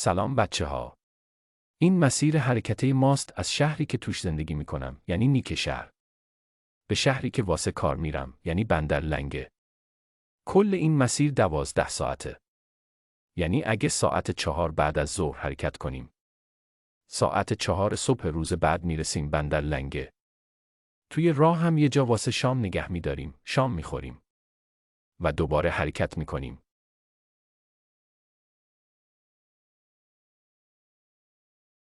سلام بچه‌ها. این مسیر حرکتی ماست از شهری که توش زندگی میکنم، یعنی نیک شهر، به شهری که واسه کار میرم، یعنی بندر لنگه. کل این مسیر 12 ساعته. یعنی اگه ساعت 4 بعد از ظهر حرکت کنیم، ساعت 4 صبح روز بعد میرسیم بندر لنگه. توی راه هم یه جا واسه شام نگه میداریم، شام میخوریم و دوباره حرکت میکنیم.